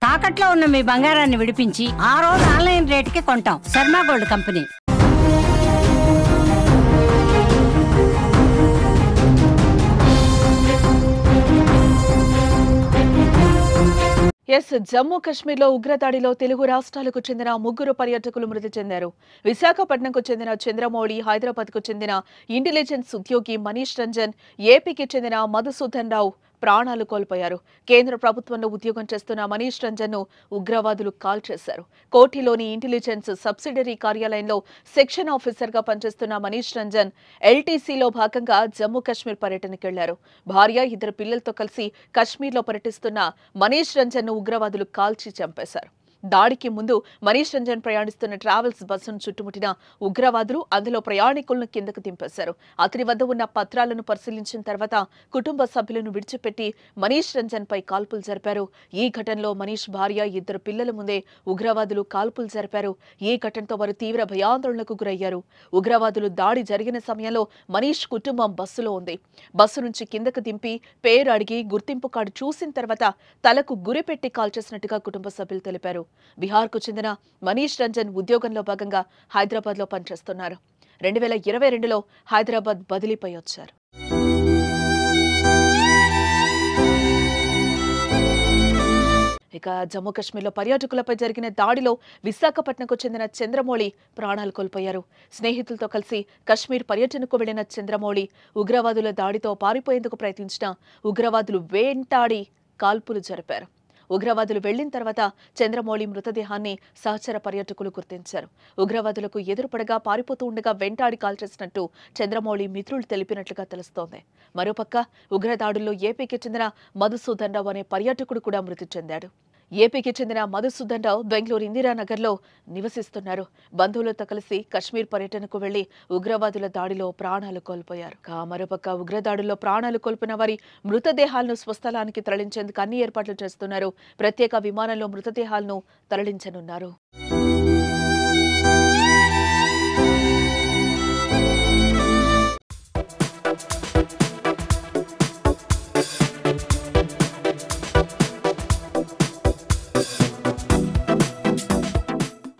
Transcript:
తాకట్లో ఉన్న మీ బంగారాన్ని విడిపించి ఆ రోజు ఆన్లైన్ రేటుకి కొంటాం. Sharma gold company. జమ్మూ కశ్మీర్లో ఉగ్రదాడిలో తెలుగు రాష్ట్రాలకు చెందిన 3 పర్యాటకులు మృతి చెందారు. విశాఖపట్నంకు చెందిన చంద్రమౌళి, హైదరాబాద్కు చెందిన ఇంటెలిజెన్స్ ఉద్యోగి మనీష్ రంజన్, ఏపీకి చెందిన మధుసూదన్ రావు ప్రాణాలు కోల్పోయారు. కేంద్ర ప్రభుత్వంలో ఉద్యోగం చేస్తున్న మనీష్ రంజన్ ను ఉగ్రవాదులు కాల్చేశారు. కోఠిలోని ఇంటెలిజెన్స్ సబ్సిడరీ కార్యాలయంలో సెక్షన్ ఆఫీసర్ గా పనిచేస్తున్న మనీష్ రంజన్ ఎల్టీసీలో భాగంగా జమ్మూ కశ్మీర్ పర్యటనకు వెళ్లారు. భార్య, 2 పిల్లలతో కలిసి కశ్మీర్లో పర్యటిస్తున్న మనీష్ రంజన్ ను ఉగ్రవాదులు కాల్చి చంపేశారు. దాడికి ముందు మనీష్ రంజన్ ప్రయాణిస్తున్న ట్రావెల్స్ బస్సును చుట్టుముట్టిన ఉగ్రవాదులు అందులో ప్రయాణికులను కిందకు దింపేశారు. అతని వద్ద ఉన్న పత్రాలను పరిశీలించిన తర్వాత కుటుంబ సభ్యులను విడిచిపెట్టి మనీష్ రంజన్ పై కాల్పులు జరిపారు. ఈ ఘటనలో మనీష్ భార్య, 2 పిల్లల ముందే ఉగ్రవాదులు కాల్పులు జరిపారు. ఈ ఘటనతో వారు తీవ్ర భయాందోళనకు గురయ్యారు. ఉగ్రవాదులు దాడి జరిగిన సమయంలో మనీష్ కుటుంబం బస్సులో ఉంది. బస్సు నుంచి కిందకు దింపి పేరు అడిగి గుర్తింపు కార్డు చూసిన తర్వాత తలకు గురిపెట్టి కాల్చేసినట్టుగా కుటుంబ సభ్యులు తెలిపారు. బిహార్కు చెందిన మనీష్ రంజన్ ఉద్యోగంలో భాగంగా హైదరాబాద్లో పనిచేస్తున్నారు. 2022లో హైదరాబాద్ బదిలీపై వచ్చారు. ఇక జమ్మూ కశ్మీర్లో పర్యాటకులపై జరిగిన దాడిలో విశాఖపట్నంకు చెందిన చంద్రమౌళి ప్రాణాలు కోల్పోయారు. స్నేహితులతో కలిసి కశ్మీర్ పర్యటనకు వెళ్లిన చంద్రమౌళి ఉగ్రవాదుల దాడితో పారిపోయేందుకు ప్రయత్నించిన ఉగ్రవాదులు వెంటాడి కాల్పులు జరిపారు. ఉగ్రవాదులు వెళ్లిన తర్వాత చంద్రమౌళి మృతదేహాన్ని సహచర పర్యాటకులు గుర్తించారు. ఉగ్రవాదులకు ఎదురుపడగా పారిపోతూ ఉండగా వెంటాడి కాల్చేసినట్టు చంద్రమౌళి మిత్రులు తెలిపినట్లుగా తెలుస్తోంది. మరోపక్క ఉగ్రదాడుల్లో ఏపీకి చెందిన మధుసూదన్ రావు అనే పర్యాటకుడు కూడా మృతి చెందాడు. ఏపీకి చెందిన మధుసూదన్ రావు బెంగళూరు ఇందిరానగర్లో నివసిస్తున్నారు. బంధువులతో కలిసి కశ్మీర్ పర్యటనకు వెళ్లి ఉగ్రవాదుల దాడిలో ప్రాణాలు కోల్పోయారు. మరోపక్క ఉగ్రదాడుల్లో ప్రాణాలు కోల్పోయిన వారి మృతదేహాలను స్వస్థలానికి తరలించేందుకు అన్ని ఏర్పాట్లు చేస్తున్నారు. ప్రత్యేక విమానంలో మృతదేహాలను తరలించనున్నారు.